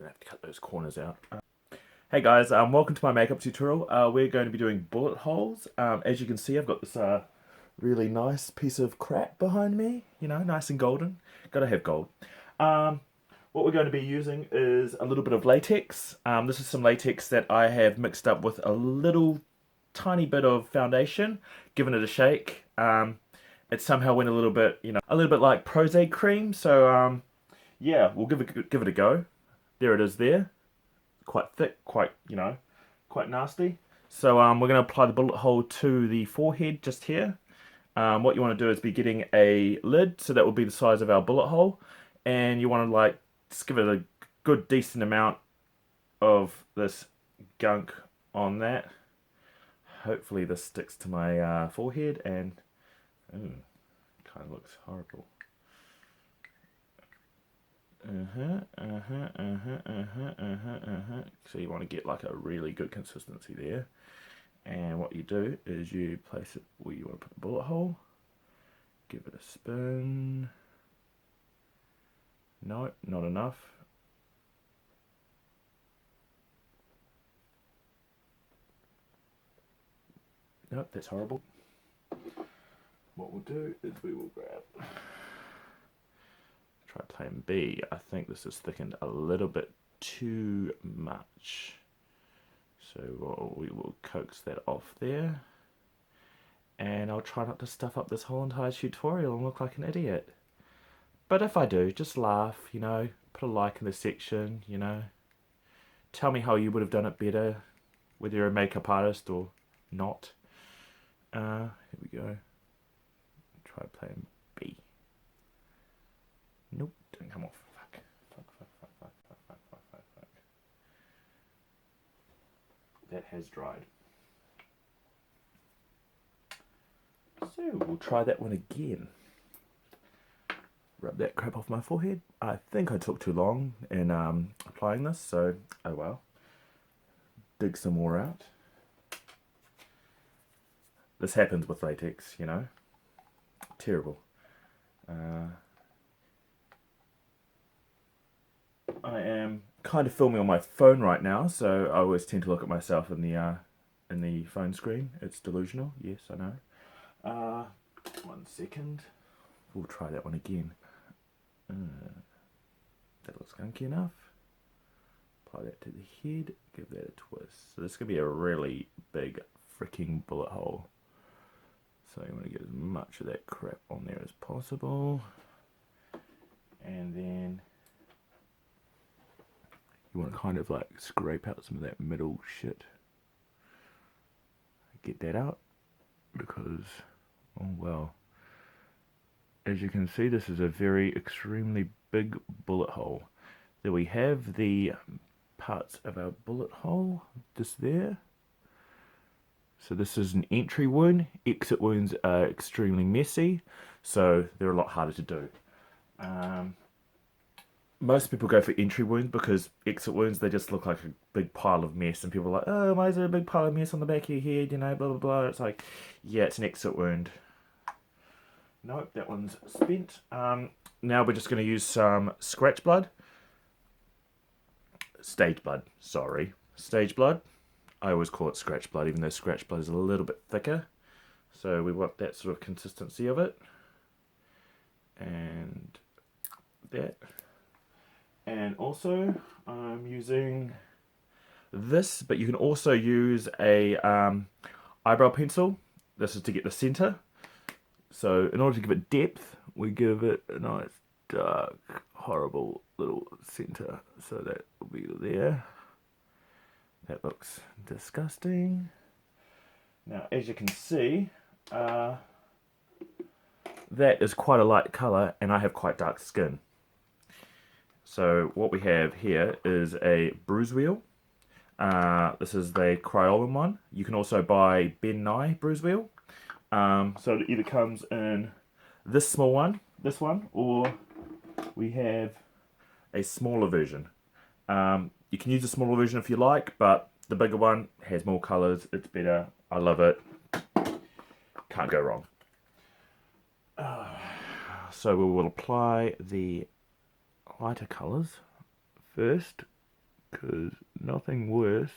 gonna have to cut those corners out. Hey guys, welcome to my makeup tutorial. We're going to be doing bullet holes. As you can see, I've got this really nice piece of crap behind me. You know, nice and golden. Gotta have gold. What we're going to be using is a little bit of latex. This is some latex that I have mixed up with a little tiny bit of foundation, given it a shake. It somehow went a little bit, you know, a little bit like Prose cream. So yeah, we'll give it a go. There it is there. Quite thick, quite, you know, quite nasty. So we're going to apply the bullet hole to the forehead just here. What you want to do is be getting a lid, so that will be the size of our bullet hole. And you want to like just give it a good decent amount of this gunk on that. Hopefully this sticks to my forehead, and kind of looks horrible. So you want to get like a really good consistency there. And what you do is you place it where you want to put the bullet hole. Give it a spin. No, not enough. Nope, that's horrible. What we'll do is we will grab... Try plan B. I think this is thickened a little bit too much. So we will coax that off there. And I'll try not to stuff up this whole entire tutorial and look like an idiot. But if I do, just laugh, you know, put a like in the section, you know. Tell me how you would have done it better, whether you're a makeup artist or not. Here we go. Try plan B. Nope, didn't come off. Fuck. That has dried. So we'll try that one again. Rub that crap off my forehead. I think I took too long in applying this, so oh well. Dig some more out. This happens with latex, you know. Terrible. I am kind of filming on my phone right now, so I always tend to look at myself in the phone screen. It's delusional. Yes, I know. 1 second. We'll try that one again. That looks gunky enough. Apply that to the head. Give that a twist. So this is gonna be a really big freaking bullet hole. So you want to get as much of that crap on there as possible, and then you want to kind of like scrape out some of that middle shit. Get that out, because, oh well. As you can see, this is a very extremely big bullet hole. There we have the parts of our bullet hole, just there. So this is an entry wound. Exit wounds are extremely messy, so they're a lot harder to do. Most people go for entry wounds because exit wounds, they just look like a big pile of mess, and people are like, oh, why is there a big pile of mess on the back of your head, you know, blah, blah, blah. It's like, yeah, it's an exit wound. Nope, that one's spent. Now we're just going to use some scratch blood. Stage blood, sorry. Stage blood. I always call it scratch blood, even though scratch blood is a little bit thicker. So we want that sort of consistency of it. And that. And also, I'm using this, but you can also use a eyebrow pencil. This is to get the center. So in order to give it depth, we give it a nice, dark, horrible little center. So that will be there. That looks disgusting. Now, as you can see, that is quite a light color, and I have quite dark skin. So what we have here is a bruise wheel. This is the Kryolan one. You can also buy Ben Nye bruise wheel. So it either comes in this small one, this one, or we have a smaller version. You can use the smaller version if you like, but the bigger one has more colors. It's better. I love it. Can't go wrong. So we will apply the lighter colors first because nothing worse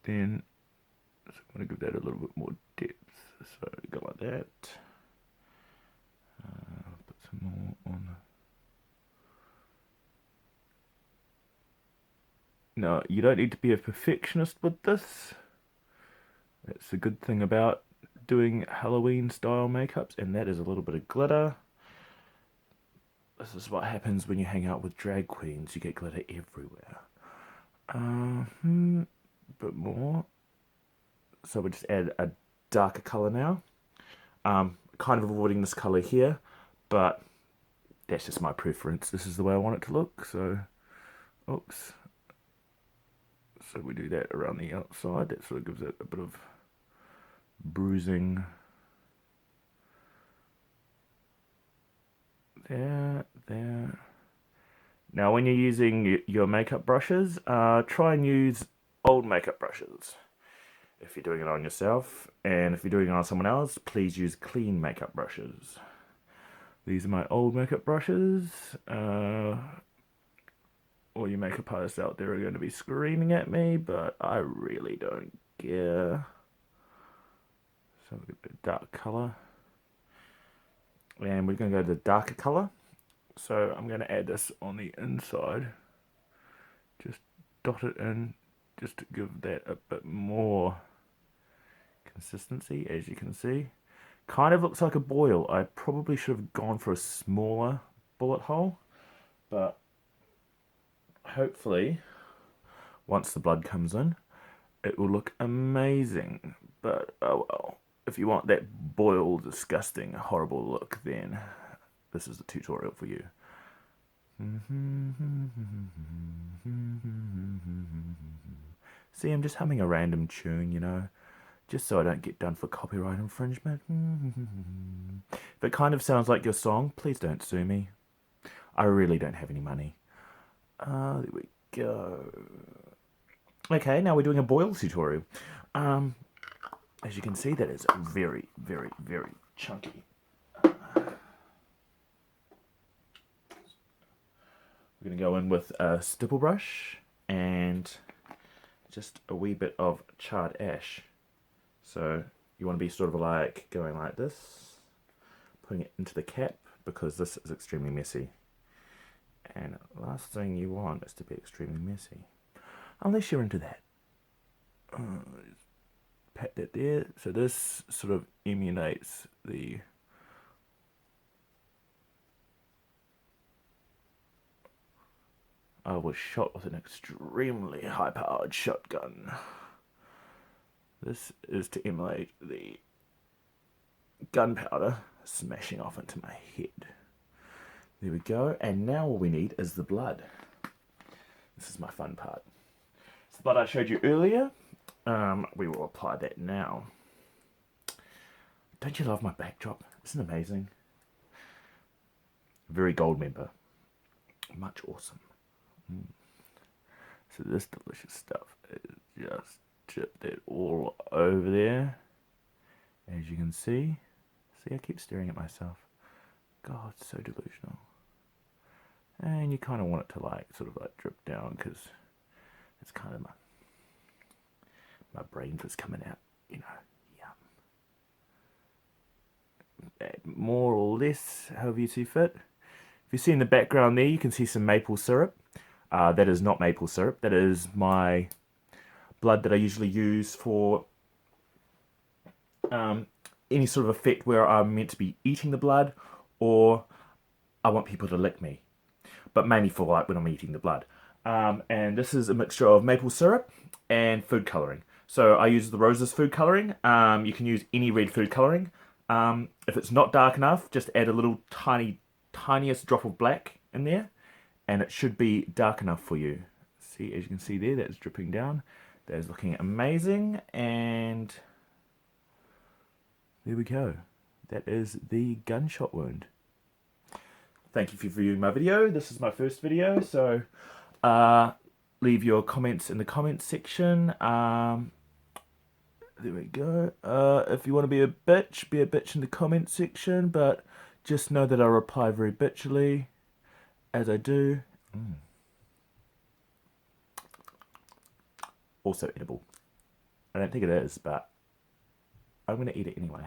than, so I'm going to give that a little bit more depth. So go like that. Put some more on. No, you don't need to be a perfectionist with this. That's the good thing about doing Halloween style makeups, and that is a little bit of glitter. This is what happens when you hang out with drag queens. You get glitter everywhere. Bit more. So we just add a darker color now. Kind of avoiding this color here, but that's just my preference. This is the way I want it to look. So, oops. So we do that around the outside. That sort of gives it a bit of bruising. There. Now when you're using your makeup brushes, try and use old makeup brushes if you're doing it on yourself, and if you're doing it on someone else, please use clean makeup brushes. These are my old makeup brushes. All you makeup artists out there are going to be screaming at me, but I really don't care. So we'll get a dark color. And we're going to go to the darker color. So I'm going to add this on the inside. Just dot it in, just to give that a bit more consistency, as you can see. Kind of looks like a boil. I probably should have gone for a smaller bullet hole, but hopefully once the blood comes in, it will look amazing. But oh well, if you want that boil, disgusting, horrible look, then this is the tutorial for you. See, I'm just humming a random tune, you know, just so I don't get done for copyright infringement. If it kind of sounds like your song, please don't sue me. I really don't have any money. There we go. Okay, now we're doing a boil tutorial. As you can see, that is very, very, very chunky. We're going to go in with a stipple brush and just a wee bit of charred ash. So you want to be sort of like going like this, putting it into the cap, because this is extremely messy. And last thing you want is to be extremely messy, unless you're into that. Pat that there. So this sort of emulates the I was shot with an extremely high-powered shotgun. This is to emulate the gunpowder smashing off into my head. There we go. And now all we need is the blood. This is my fun part. It's the blood I showed you earlier. We will apply that now. Don't you love my backdrop? Isn't it amazing? Very gold member. Much awesome. So this delicious stuff is just chipped it all over there. As you can see. See, I keep staring at myself. God, it's so delusional. And you kind of want it to like, sort of like drip down, because it's kind of my brains was coming out, you know. Yum. Add more or less, however you see fit. If you see in the background there, you can see some maple syrup. That is not maple syrup. That is my blood that I usually use for any sort of effect where I'm meant to be eating the blood, or I want people to lick me. But mainly for like when I'm eating the blood. And this is a mixture of maple syrup and food coloring. So I use the Roses food coloring. You can use any red food coloring. If it's not dark enough, just add a little tiniest drop of black in there, and it should be dark enough for you. See, as you can see there, that's dripping down. That is looking amazing, and there we go. That is the gunshot wound. Thank you for viewing my video. This is my first video, so leave your comments in the comments section. There we go. If you want to be a bitch in the comments section, but just know that I reply very bitchily, as I do. also edible. I don't think it is, but I'm going to eat it anyway.